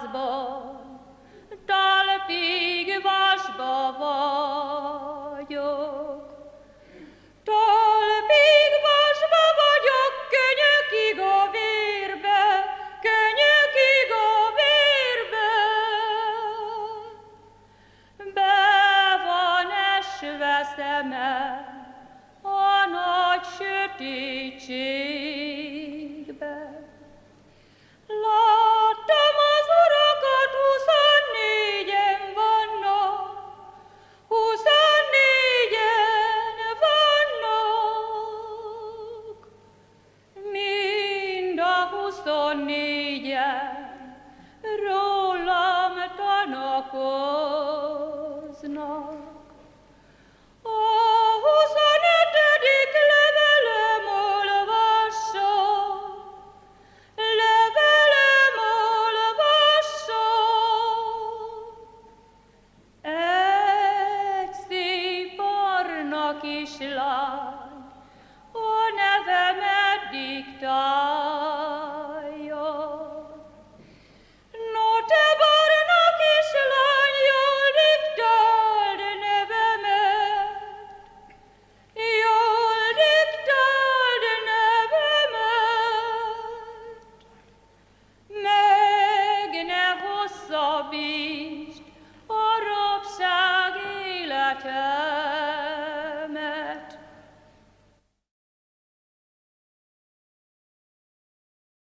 házban, talpig vasba vagyok. Talpig vasba vagyok, könyökig a vérbe, könyökig a vérbe. Be van esve szemem a nagy sötétségbe. Láttam az urakat, 24-en vannak, 24-en vannak. Mind a 24-en rólam tanakoznak. A 25. levelem olvassam, levelem olvassam. Egy szép barna kislány a nevemet diktálja. No, te barna kislány, jól diktáld nevemet, jól diktáld nevemet, meg ne hosszabbítsd a rabság életet.